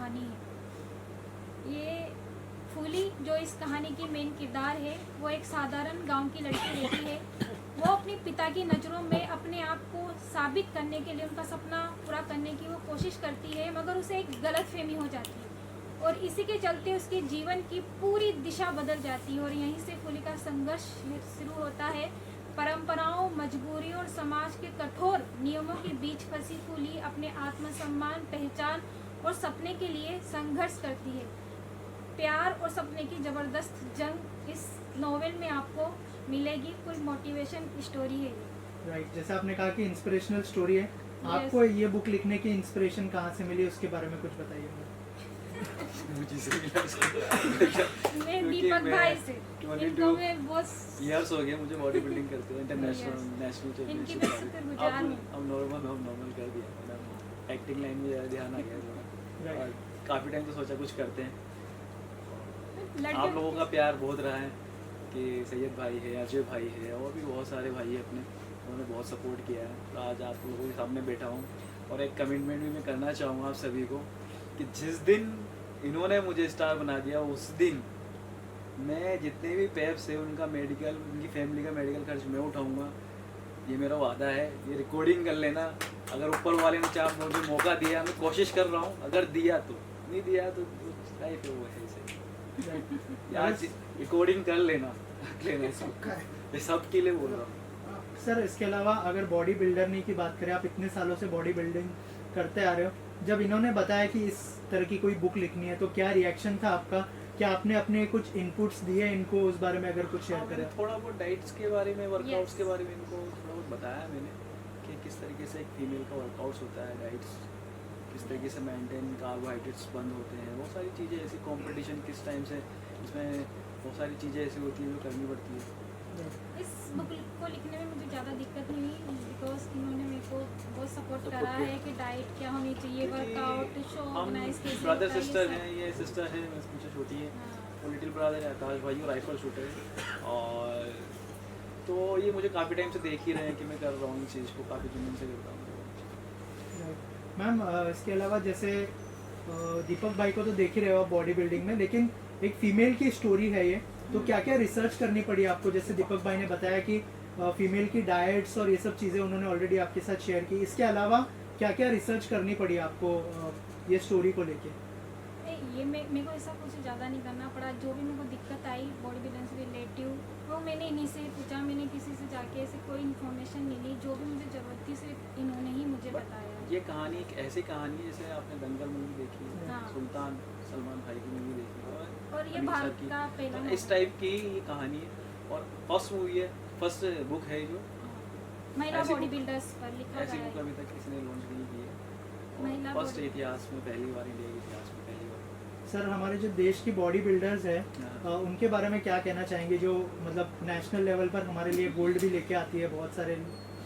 कहानी है। ये फूली जो इस कहानी की मेन किरदार है, वो एक साधारण गांव की लड़की रहती है। वो अपने पिता की नज़रों में अपने आप को साबित करने के लिए, उनका सपना पूरा करने की वो कोशिश करती है, मगर उसे एक गलत फहमी हो जाती है और इसी के चलते उसके जीवन की पूरी दिशा बदल जाती है। और यहीं से फूली का संघर्ष शुरू होता है। परंपराओं, मजबूरियों और समाज के कठोर नियमों के बीच फंसी फूली अपने आत्मसम्मान, पहचान और सपने के लिए संघर्ष करती है। प्यार और सपने की ज़बरदस्त जंग इस नॉवेल में आपको मिलेगी। फुल मोटिवेशन स्टोरी है ये। राइट, जैसे आपने कहा कि इंस्पिरेशनल स्टोरी है, आपको ये बुक लिखने की इंस्पिरेशन कहाँ से मिली, उसके बारे में कुछ बताइए। मुझे से मिला इसको मैं दीपक भाई से, इनको मैं बहुत ईयर्स हो गए मुझे बॉडी बिल्डिंग करते हुए, इंटरनेशनल नेशनल इनकी वजह से फिर गुजार हूँ। अब नॉर्मल कर दिया मैंने, एक्टिंग लाइन में ज़्यादा ध्यान आ गया थोड़ा, और काफ़ी टाइम तो सोचा कुछ करते हैं। आप लोगों का प्यार बहुत रहा है कि सैयद भाई है, अजय भाई है, और भी बहुत सारे भाई हैं अपने, उन्होंने बहुत सपोर्ट किया है। तो आज आप लोगों के सामने बैठा हूँ और एक कमिटमेंट भी मैं करना चाहूँगा आप सभी को कि जिस दिन इन्होंने मुझे स्टार बना दिया, उस दिन मैं जितने भी पैप्स है उनका मेडिकल, उनकी फैमिली का मेडिकल खर्च मैं उठाऊँगा। ये मेरा वादा है। ये रिकॉर्डिंग कर लेना, अगर ऊपर वाले ने चाह मुझे मौका दिया, मैं कोशिश कर रहा हूँ, अगर दिया तो, नहीं दिया तो लाइफ है वो है ऐसे। यार रिकॉर्डिंग कर लेना ये सब के लिए बोल रहा हूँ। सर, इसके अलावा अगर बॉडी बिल्डर की बात करें, आप इतने सालों से बॉडी बिल्डिंग करते आ रहे हो, जब इन्होंने बताया कि इस तरह की कोई बुक लिखनी है तो क्या रिएक्शन था आपका? क्या आपने अपने कुछ इनपुट्स दिए इनको, उस बारे में अगर कुछ शेयर करें? थोड़ा बहुत डाइट्स के बारे में, वर्कआउट्स के बारे में इनको थोड़ा बहुत बताया मैंने कि किस तरीके से एक फीमेल का वर्कआउट्स होता है, डाइट्स किस तरीके से मेंटेन, कार्बोहाइड्रेट्स बंद होते हैं, बहुत सारी चीज़ें ऐसी, कंपटीशन किस टाइम से, इसमें बहुत सारी चीज़ें ऐसी होती हैं जो करनी पड़ती है। इस बुक को लिखने में मुझे ज़्यादा दिक्कत नहीं हुई, बिकॉज इन्होंने मेरे को बहुत सपोर्ट करा है कि डाइट क्या होनी चाहिए, वर्कआउट, शो ऑर्गेनाइज कैसे ब्रदर होता है, सिस्टर हैं, ये सिस्टर है, मुझसे छोटी है, और लिटिल ब्रदर है आकाश भाई, और राइफल शूटर है। और तो ये मुझे काफ़ी टाइम से देख ही रहे हैं कि मैं कर रहा हूँ इस चीज़ को, काफ़ी जुनून से करता हूँ। मैम, इसके अलावा जैसे दीपक भाई को तो देख ही रहे हो आप बॉडी बिल्डिंग में, लेकिन एक फीमेल की स्टोरी है ये, तो क्या क्या रिसर्च करनी पड़ी आपको? जैसे दीपक भाई ने बताया कि फीमेल की डाइट्स और ये सब चीज़ें उन्होंने ऑलरेडी आपके साथ शेयर की, इसके अलावा क्या क्या रिसर्च करनी पड़ी आपको ये स्टोरी को लेके? ये मेरे को ऐसा कुछ ज़्यादा नहीं करना पड़ा। जो भी मेरे को दिक्कत आई बॉडी बिल्डिंग से रिलेटिव, वो मैंने इन्हीं से पूछा, मैंने किसी से जाके ऐसे कोई इन्फॉर्मेशन नहीं ली, जो भी मुझे ज़रूरत थी सिर्फ इन्होंने ही मुझे बताया। ये कहानी एक ऐसी कहानी है जैसे आपने दंगल मूवी देखी है, हाँ। सुल्तान सलमान भाई की मूवी देखी है, और ये अली सर भारत की, का पहला तो इस टाइप की ये कहानी है। और फर्स्ट मूवी है, फर्स्ट बुक है जो महिला ऐसी बॉडी बुक- बिल्डर्स पर लिखा ऐसी गया बुक है। अभी तक किसी ने लॉन्च नहीं की है, महिला और फर्स्ट body- इतिहास में पहली बार, इंडिया के इतिहास में पहली बार। सर, हमारे जो देश की बॉडी बिल्डर्स है हाँ। उनके बारे में क्या कहना चाहेंगे, जो मतलब नेशनल लेवल पर हमारे लिए गोल्ड भी लेके आती है बहुत सारे,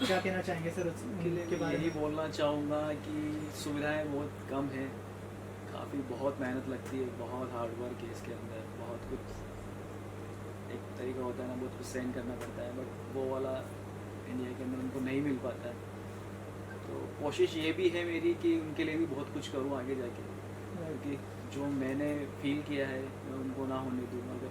क्या कहना चाहेंगे सर उनके बारे यही में? बोलना चाहूँगा कि सुविधाएं बहुत कम हैं, काफ़ी बहुत मेहनत लगती है, बहुत हार्ड वर्क है इसके अंदर, बहुत कुछ एक तरीका होता है ना, बहुत कुछ सहन करना पड़ता है, बट वो वाला इंडिया के अंदर उनको नहीं मिल पाता है। तो कोशिश ये भी है मेरी कि उनके लिए भी बहुत कुछ करूँ आगे जाके, क्योंकि जो मैंने फील किया है मैं उनको ना होने दूँ, मगर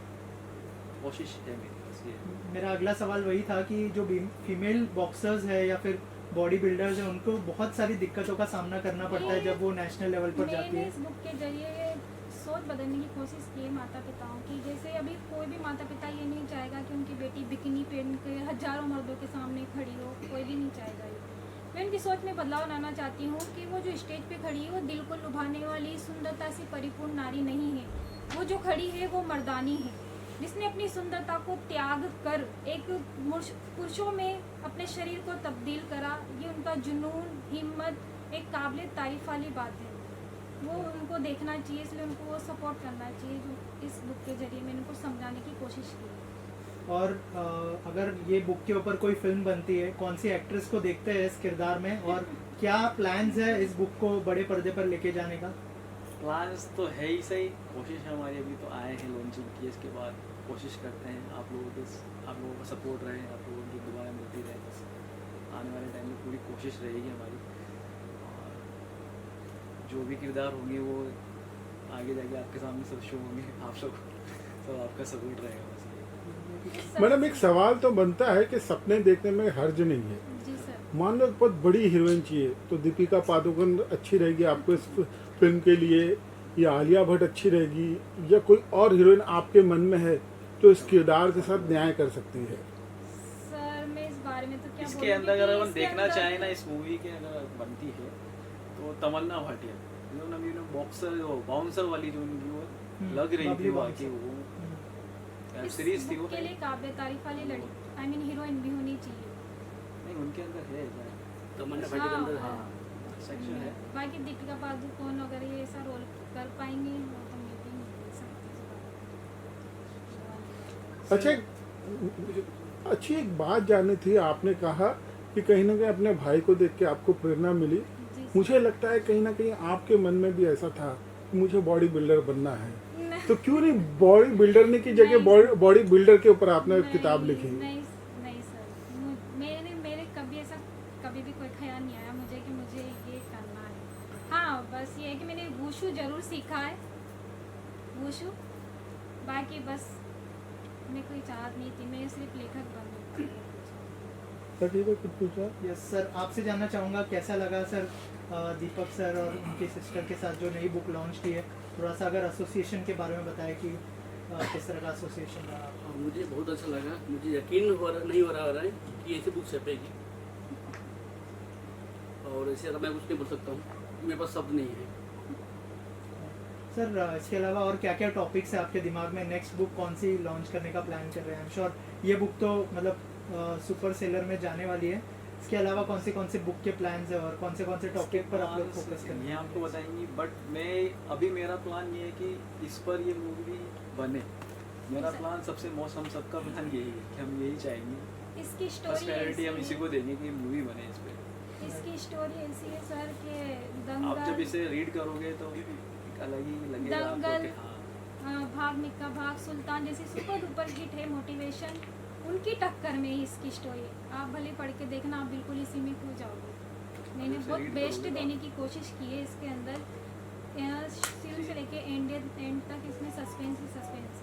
कोशिश है मेरी बस ये। मेरा अगला सवाल वही था कि जो फीमेल बॉक्सर्स है या फिर बॉडी बिल्डर्स है, उनको बहुत सारी दिक्कतों का सामना करना पड़ता है जब वो नेशनल लेवल पर जाती मैंने है। इस बुक के जरिए सोच बदलने की कोशिश की है माता पिताओं की। जैसे अभी कोई भी माता पिता ये नहीं चाहेगा कि उनकी बेटी बिकिनी पहन के हजारों मर्दों के सामने खड़ी हो, कोई भी नहीं चाहेगा ये। मैं उनकी सोच में बदलाव लाना चाहती हूँ कि वो जो स्टेज पे खड़ी है वो दिल को लुभाने वाली सुंदरता से परिपूर्ण नारी नहीं है। वो जो खड़ी है वो मर्दानी है, जिसने अपनी सुंदरता को त्याग कर एक पुरुषों में अपने शरीर को तब्दील करा। ये उनका जुनून, हिम्मत एक काबिल तारीफ वाली बात है। वो उनको देखना चाहिए, इसलिए उनको वो सपोर्ट करना चाहिए। जो इस बुक के जरिए मैंने उनको समझाने की कोशिश की। और अगर ये बुक के ऊपर कोई फिल्म बनती है, कौन सी एक्ट्रेस को देखते हैं इस किरदार में, और क्या प्लान्स है इस बुक को बड़े पर्दे पर लेके जाने का? प्लान्स तो है ही सही, कोशिश है हमारी, अभी तो आए हैं लॉन्चिंग की, इसके बाद कोशिश करते हैं आप लोगों का सपोर्ट रहे, आप लोगों की दुआएं मिलती रहे, बस आने वाले टाइम में पूरी कोशिश रहेगी हमारी। और जो भी किरदार होंगे वो आगे जाके आपके सामने सब शो होंगे, आप सब आपका सपोर्ट रहेगा बस। मैडम एक सवाल तो बनता है कि सपने देखने में हर्ज नहीं है। जी सर। मान लो एक बहुत बड़ी हीरोइन चाहिए तो दीपिका पादुकोण अच्छी रहेगी आपको इस फिल्म के लिए, या आलिया भट्ट अच्छी रहेगी, या कोई और हीरोइन आपके मन में है तो इस किरदार के साथ न्याय कर सकती है? सर मैं इस बारे में तो क्या इसके बोलूंगी अंदर अगर कि अपन इसके देखना अंदर- चाहें ना, इस मूवी के अगर बनती है तो तमन्ना भाटिया जो नवी बॉक्सर बाउंसर वाली जो उनकी वो लग रही बबली थी बाउंसर। बाकी वो वेब इस सीरीज थी वो। book के लिए काबिल तारीफ वाली लड़की, आई मीन हीरोइन भी होनी चाहिए। नहीं उनके अंदर है तमन्ना हाँ, भाटी के अंदर है। सेक्शन है। बाकी दीपिका पादुकोण अगर ये ऐसा रोल कर पाएंगी वो तो मैं भी नहीं बोल सकती इस बारे में। अच्छा अच्छी एक बात जाननी थी, आपने कहा कि कहीं ना कहीं अपने भाई को देख के आपको प्रेरणा मिली। जी सर। मुझे लगता है कहीं ना कहीं आपके मन में भी ऐसा था कि मुझे बॉडी बिल्डर बनना है, नहीं, तो क्यों नहीं बॉडी बिल्डर की जगह नहीं। बॉडी बिल्डर के ऊपर आपने नहीं, किताब लिखी? नहीं नहीं सर, मेरे कभी ऐसा कभी भी कोई ख्याल नहीं आया मुझे कि मुझे ये करना है। हाँ बस ये है कि मैंने वुशु जरूर सीखा है, वुशु, बाकी बस मैं कोई चाहत नहीं थी, मैं सिर्फ लेखक बनूं। सर ठीक है, कुछ पूछा? यस सर, आपसे जानना चाहूँगा कैसा लगा सर दीपक सर और उनकी सिस्टर के साथ जो नई बुक लॉन्च की है, थोड़ा सा अगर एसोसिएशन के बारे में बताएं कि किस तरह का एसोसिएशन रहा आपका? मुझे बहुत अच्छा लगा, मुझे यकीन नहीं हो रहा है कि ऐसी बुक छपेगी, और ऐसे मैं कुछ नहीं बोल सकता हूँ, मेरे पास शब्द नहीं है। सर इसके अलावा और क्या क्या टॉपिक्स है आपके दिमाग में? नेक्स्ट बुक कौन सी लॉन्च करने का प्लान कर रहे हैं? आई एम श्योर ये बुक तो मतलब सुपर सेलर में जाने वाली है, इसके अलावा कौन से बुक के प्लान्स है और कौन से टॉपिक पर आप लोग फोकस करेंगे? ये आपको बताएंगी, बट मैं अभी मेरा प्लान ये है कि इस पर ये मूवी बने। मेरा प्लान सबसे मोस्ट, हम सबका प्लान यही है कि हम यही चाहेंगे, इसकी फर्स्ट स्टोरी प्रायोरिटी हम इसी को देंगे कि मूवी बने इस पे। इसकी स्टोरी ऐसी है सर कि आप जब दंगल, इसे रीड करोगे तो एक अलग ही लगेगा आपको दंगल, कि हाँ भाग मिक्का भाग, सुल्तान जैसी सुपर डुपर हिट है मोटिवेशन, उनकी टक्कर में ही इसकी स्टोरी। आप भले पढ़ के देखना, आप बिल्कुल इसी में खो जाओगे। मैंने उसे बहुत read बेस्ट करोगे देने की कोशिश की है इसके अंदर, शुरू से लेके एंड तक इसमें सस्पेंस ही सस्पेंस,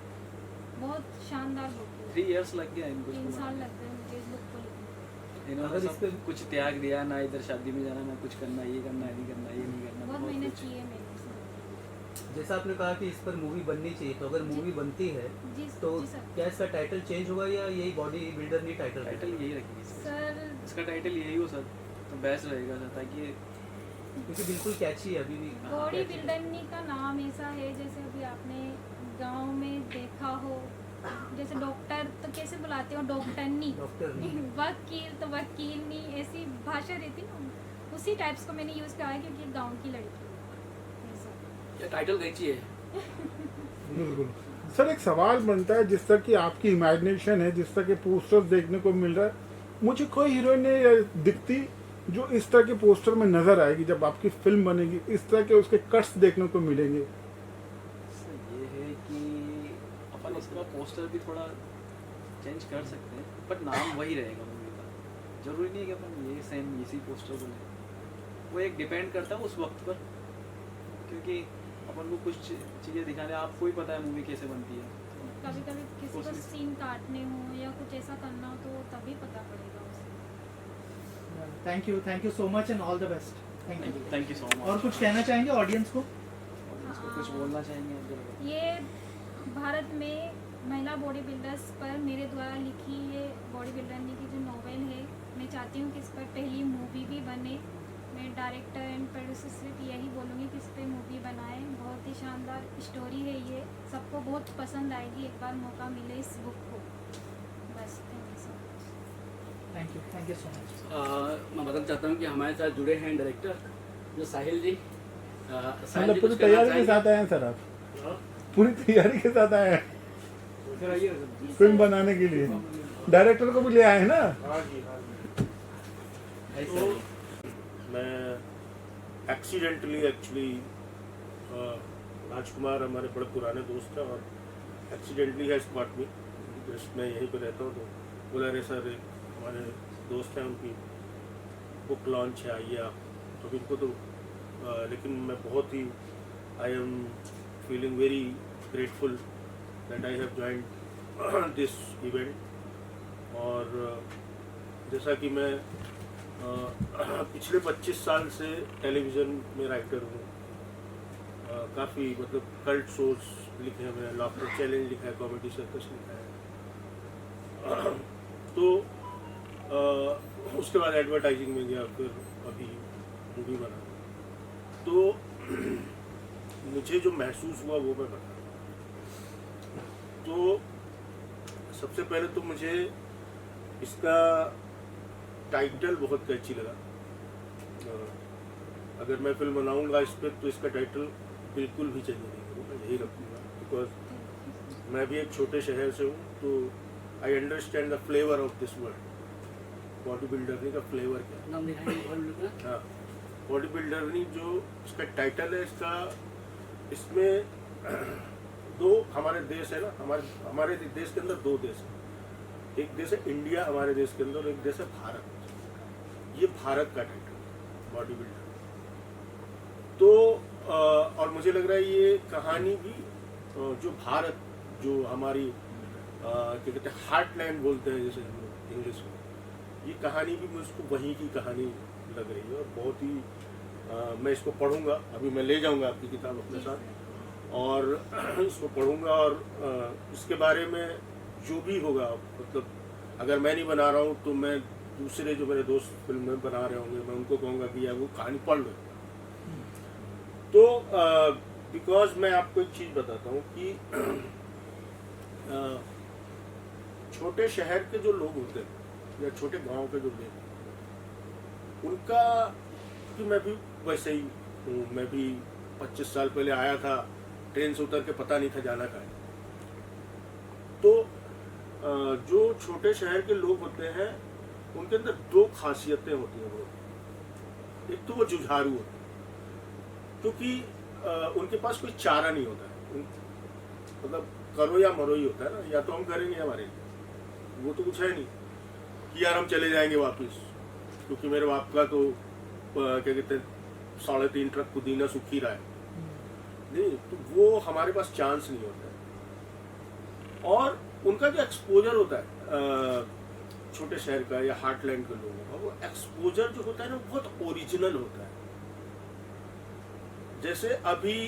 बहुत शानदार बुक है। 3 इयर्स लग गया इनको 3 इसको साल बनाने में। लग गए मुझे इस बुक को लिखने। इन्होंने अगर सब इस पे- कुछ त्याग दिया ना, इधर शादी में जाना ना, कुछ करना, ये करना, ये नहीं करना, ये नहीं करना, बहुत बहुत मेहनत कुछ। की है मैंने इसमें। जैसा आपने कहा कि इस पर मूवी बननी चाहिए, तो अगर मूवी बनती है जी तो जी सर। क्या इसका टाइटल चेंज होगा या यही बॉडी बिल्डर नहीं टाइटल टाइटल यही रखेंगे इसका। सर इसका टाइटल यही हो सर तो बेस्ट रहेगा सर, ताकि क्योंकि बिल्कुल कैची है अभी भी। बॉडी बिल्डरनी का नाम ऐसा है जैसे अभी आपने गांव में देखा हो, जैसे डॉक्टर तो कैसे बुलाते हो, डॉक्टरनी, डॉक्टर नहीं। वकील तो वकीलनी, ऐसी भाषा रहती ना, उसी टाइप्स को मैंने यूज़ करा है क्योंकि गांव की लड़की है। ऐसा। ये टाइटल कैची है। बिल्कुल सर, एक सवाल बनता है, जिस तरह की आपकी इमेजिनेशन है, जिस तरह के पोस्टर्स देखने को मिल रहा है, मुझे कोई हीरोइन नहीं दिखती जो इस तरह के पोस्टर में नजर आएगी। जब आपकी फिल्म बनेगी इस तरह के उसके कट्स देखने को मिलेंगे। सर ये है कि अपन इसका पोस्टर भी थोड़ा चेंज कर सकते हैं, बट नाम वही रहेगा मूवी का। जरूरी नहीं है कि अपन ये सेम इसी पोस्टर को लें, वो एक डिपेंड करता है उस वक्त पर, क्योंकि अपन को कुछ चीज़ें दिखाने, आपको ही पता है मूवी कैसे बनती है। कभी कभी किसी को कोशिश- सीन काटने हो या कुछ ऐसा करना हो तो तभी पता पड़ेगा उसे। Thank you so much and all the best. Thank you. Thank you so much. और कुछ कहना चाहेंगे ऑडियंस को? इसको कुछ बोलना चाहेंगे आप जरा? ये भारत में महिला बॉडी बिल्डर्स पर मेरे द्वारा लिखी ये बॉडी बिल्डरनी की जो नॉवेल है, मैं चाहती हूँ कि इस पर पहली मूवी भी बने। मैं डायरेक्टर एंड प्रोड्यूसर सिर्फ यही बोलूँगी कि इस पर मूवी बनाएं। बहुत ही शानदार स्टोरी है ये, सबको बहुत पसंद आएगी, एक बार मौका मिले इस बुक को। बस thank you so much. Thank you so much. मैं बताना चाहता हूँ कि हमारे साथ जुड़े हैं डायरेक्टर जो साहिल जी। साहिल मतलब जी पूरी कुछ कहना तैयारी के चाहेंगे? साथ आए हैं सर आप? हाँ? पूरी तैयारी के साथ आए हैं फिल्म बनाने के लिए? डायरेक्टर को भी ले आए हैं ना? ऐसा ही। मैं एक्सीडेंटली एक्चुअली राजकुमार हमारे बड़े पुराने दोस्त हैं और एक्सीडेंटली है स्पॉट में, जस्ट मैं यहीं पे रहता हूँ, तो बोला रे सर एक हमारे दोस्त हैं उनकी बुक लॉन्च है, आइए आप। तो इनको तो लेकिन मैं बहुत ही I am feeling very grateful that I have joined this event. और जैसा कि मैं पिछले 25 साल से टेलीविज़न में राइटर हूँ, काफ़ी मतलब कल्ट शोज लिखे हैं, मैंने लाफ्टर चैलेंज लिखा है, कॉमेडी सर्कस लिखा है, तो उसके बाद एडवर्टाइजिंग में गया, फिर अभी मूवी बना, तो मुझे जो महसूस हुआ वो मैं बता। तो सबसे पहले तो मुझे इसका टाइटल बहुत कैची लगा। अगर मैं फिल्म बनाऊंगा इस पर तो इसका टाइटल बिल्कुल भी चेंज नहीं करूँगा, यही रखूँगा, बिकॉज मैं भी एक छोटे शहर से हूँ, तो I understand the flavour of this word. Body बिल्डरनी का फ्लेवर क्या है? नाम दिखाएंगे। हाँ, बॉडी बिल्डरनी जो इसका टाइटल है, इसमें दो हमारे देश है ना, हमारे देश के अंदर दो देश है, एक देश है इंडिया हमारे देश के अंदर, एक देश है भारत। ये भारत का टाइटल बॉडी बिल्डर। तो और मुझे लग रहा है ये कहानी भी जो भारत, जो हमारी क्या कहते हैं हार्टलैंड बोलते हैं जैसे हम लोग इंग्लिश में, ये कहानी भी मुझको वहीं की कहानी लग रही है। और बहुत ही मैं इसको पढ़ूंगा, अभी मैं ले जाऊंगा आपकी किताब अपने साथ और इसको पढ़ूंगा, और इसके बारे में जो भी होगा, मतलब अगर मैं नहीं बना रहा हूँ तो मैं दूसरे जो मेरे दोस्त फिल्म में बना रहे होंगे, मैं उनको कहूँगा कि यार वो कहानी पढ़ लो। तो बिकॉज मैं आपको एक चीज़ बताता हूँ कि छोटे शहर के जो लोग होते हैं या छोटे गांव के जो लोग, उनका, कि मैं भी वैसे ही हूँ, मैं भी 25 साल पहले आया था, ट्रेन से उतर के पता नहीं था जाना कहाँ है। तो जो छोटे शहर के लोग होते हैं उनके अंदर दो खासियतें होती हैं बहुत। एक तो वो जुझारू होते हैं, क्योंकि उनके पास कोई चारा नहीं होता है, मतलब करो या मरो ही होता है ना, या तो हम करेंगे हमारे लिए, वो तो कुछ है नहीं कि यार हम चले जाएंगे वापस, क्योंकि मेरे बाप का तो क्या कहते हैं 3.5 ट्रक पुदीना सूख ही रहा है, नहीं, तो वो हमारे पास चांस नहीं होता है। और उनका जो एक्सपोजर होता है छोटे शहर का या हार्टलैंड के लोगों का, वो एक्सपोजर जो होता है ना बहुत ओरिजिनल होता है। जैसे अभी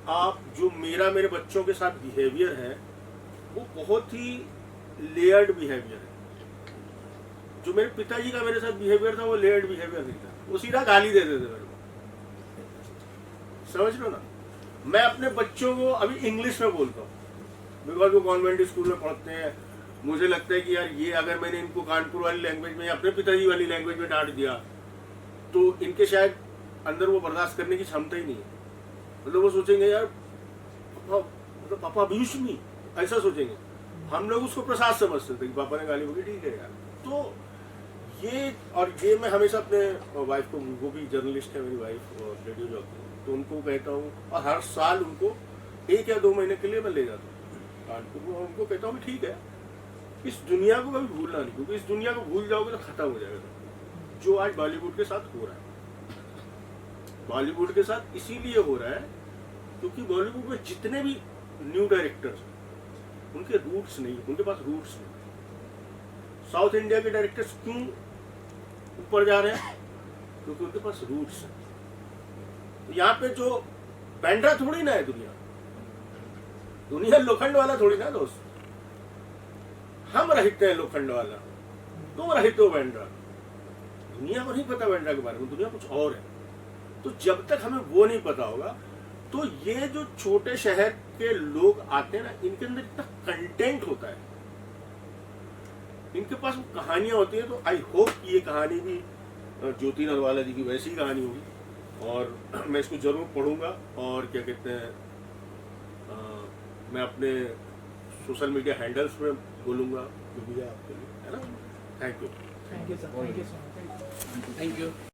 आप जो मेरे बच्चों के साथ बिहेवियर है वो बहुत ही लेयर्ड बिहेवियर है। जो मेरे पिताजी का मेरे साथ बिहेवियर था वो लेयर्ड बिहेवियर नहीं था, वो सीधा गाली देते थे मेरे को, समझ लो ना। मैं अपने बच्चों को अभी इंग्लिश में बोलता हूँ बिकॉज वो कॉन्वेंट स्कूल में पढ़ते हैं। मुझे लगता है कि यार ये अगर मैंने इनको कानपुर वाली लैंग्वेज में या अपने पिताजी वाली लैंग्वेज में डांट दिया तो इनके शायद अंदर वो बर्दाश्त करने की क्षमता ही नहीं है। मतलब वो सोचेंगे यार पापा अब्यूज मी, ऐसा सोचेंगे। हम लोग उसको प्रसाद समझते थे कि पापा ने गाली बोली, ठीक है यार। तो ये मैं हमेशा अपने वाइफ को, वो भी जर्नलिस्ट है मेरी वाइफ और रेडियो जॉकी, तो उनको कहता हूँ, और हर साल उनको 1 या 2 महीने के लिए मैं ले जाता हूँ कानपुर। उनको कहता हूँ ठीक है, इस दुनिया को कभी भूलना नहीं, क्योंकि इस दुनिया को भूल जाओगे तो खत्म हो जाएगा। जो आज बॉलीवुड के साथ हो रहा है, बॉलीवुड के साथ इसीलिए हो रहा है क्योंकि बॉलीवुड में जितने भी न्यू डायरेक्टर्स उनके रूट्स नहीं, उनके पास रूट्स नहीं। साउथ इंडिया के डायरेक्टर्स क्यों ऊपर जा रहे हैं? क्योंकि उनके पास रूट्स हैं। यहाँ पे जो बैंड्रा थोड़ी ना है, दुनिया लोखंड वाला थोड़ी ना दोस्त। हम रहते हैं लोखंड वाला, तुम रहते हो बैंड्रा। दुनिया को नहीं पता बैंड्रा के बारे में, दुनिया कुछ और है। तो जब तक हमें वो नहीं पता होगा, तो ये जो छोटे शहर के लोग आते हैं ना, इनके अंदर इतना कंटेंट होता है, इनके पास वो कहानियां होती हैं। तो आई होप कि ये कहानी भी ज्योति नरवाला जी की वैसी कहानी होगी, और मैं इसको जरूर पढ़ूंगा। और क्या कहते हैं, मैं अपने सोशल मीडिया हैंडल्स में बोलूंगा जो भी है आपके लिए, है ना। Thank you sir, thank you so much. Thank you.